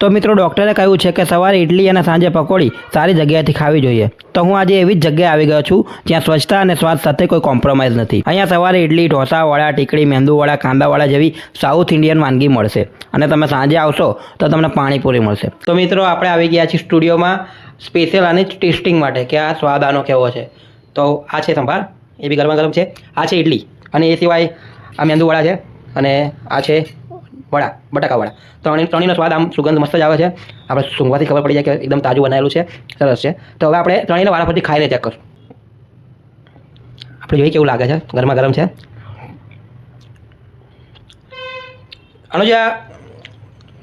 તો મિત્રો ડૉક્ટરે કહ્યું છે કે સવારે ઇડલી અને સાંજે પકોડી સારી જગ્યાએથી ખાવી જોઈએ. તો હું આજે એવી જ જગ્યાએ આવી ગયો છું જ્યાં સ્વચ્છતા અને સ્વાદ સાથે કોઈ કોમ્પ્રોમાઇઝ નથી. અહીંયા સવારે ઇડલી, ઢોસા, વડા, ટીકડી, મેંદુવડા, કાંદાવડા જેવી સાઉથ ઇન્ડિયન વાનગી મળશે અને તમે સાંજે આવશો તો તમને પાણીપુરી મળશે. તો મિત્રો આપણે આવી ગયા છીએ સ્ટુડિયોમાં સ્પેશિયલ આની ટેસ્ટિંગ માટે કે આ સ્વાદ આનો કેવો છે. તો આ છે સંભાર, એ બી ગરમા ગરમ છે. આ છે ઇડલી અને એ સિવાય આ મેંદુવડા છે અને આ છે વડા, બટાકાવડા. ત્રણેયનો સ્વાદ આમ સુગંધ મસ્ત જ આવે છે. આપણે સૂંઘવાથી ખબર પડી જાય કે એકદમ તાજું બનાવેલું છે, સરસ છે. તો હવે આપણે ત્રણેયના વારા પરથી ખાઈને ચેક કરશું. આપણે જોઈએ કેવું લાગે છે. ગરમા ગરમ છે. આનો જે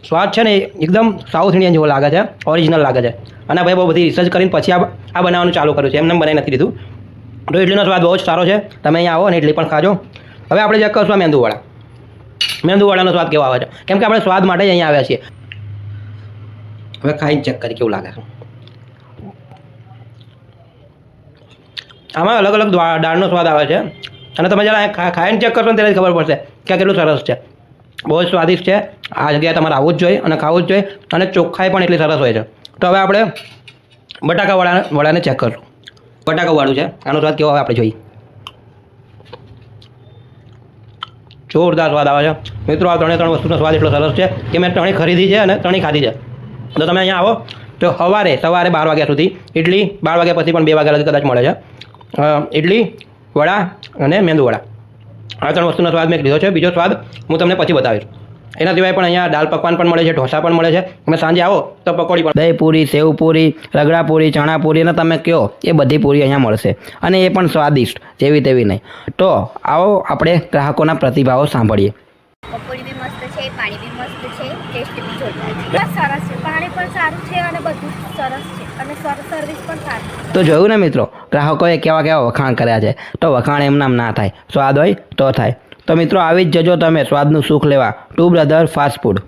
સ્વાદ છે ને એકદમ સાઉથ ઇન્ડિયન જેવો લાગે છે, ઓરિજિનલ લાગે છે. અને ભાઈ બહુ બધી રિસર્ચ કરીને પછી આ બનાવવાનું ચાલુ કર્યું છે, એમને બનાવી નથી દીધું. તો ઇડલીનો સ્વાદ બહુ જ સારો છે. તમે અહીંયા આવો અને ઇડલી પણ ખાજો. હવે આપણે ચેક કરશું આ મેંદુવડા. મેંદુવડાનો સ્વાદ કેવો આવે છે, કેમ કે આપણે સ્વાદ માટે જ અહીંયા આવ્યા છીએ. હવે ખાઈને ચેક કરી કેવું લાગે છે. આમાં અલગ અલગ દાળનો સ્વાદ આવે છે અને તમે જ્યારે ખાઈને ચેક કરશો ને ત્યારે જ ખબર પડશે કે આ કેટલું સરસ છે. બહુ જ સ્વાદિષ્ટ છે. આ જગ્યાએ તમારે આવવું જ જોઈએ અને ખાવું જ જોઈએ અને ચોખ્ખાઈ પણ એટલી સરસ હોય છે. તો હવે આપણે વડાને ચેક કરશું. બટાકાવાળું છે, આનો સ્વાદ કેવો આવે આપણે જોઈએ. જોરદાર સ્વાદ આવે છે મિત્રો. આ ત્રણે વસ્તુનો સ્વાદ એટલો સરસ છે કે મેં ત્રણેય ખરીદી છે અને ત્રણેય ખાધી છે. તો તમે અહીંયા આવો તો સવારે 12 વાગ્યા સુધી ઇડલી, 12 વાગ્યા પછી પણ 2 વાગ્યા લગી કદાચ મળે છે. ઇડલી, વડા અને મેંદુવડા, આ ત્રણ વસ્તુનો સ્વાદ મેં લીધો છે. બીજો સ્વાદ હું તમને પછી બતાવીશ. એના સિવાય પણ અહીંયા દાલ પકવાન પણ મળે છે, ઢોસા પણ મળે છે. તમે સાંજે આવો તો પકોડી પણ, દહીં પૂરી, સેવ પૂરી, રગડા પૂરી, ચણા પૂરી અને તમે કહો એ બધી પૂરી અહીંયા મળશે અને એ પણ સ્વાદિષ્ટ, જેવી તેવી નહીં. તો આવો આપણે ગ્રાહકોના પ્રતિભાવો સાંભળીએ. પકોડી બી મસ્ત છે, પાણી બી મસ્ત છે, ટેસ્ટ બી જોરદાર છે. બસ સરસ છે, પાણી પણ સારું છે અને બધું સરસ છે અને સર્વિસ પણ સારી છે. તો જોયું ને મિત્રો, ગ્રાહકોએ કેવા વખાણ કર્યા છે. તો વખાણ એમ નામ ના થાય, સ્વાદ હોય તો થાય. તો મિત્રો આવી જ જજો તમે સ્વાદનું સુખ લેવા ટુ બ્રધર ફાસ્ટ ફૂડ.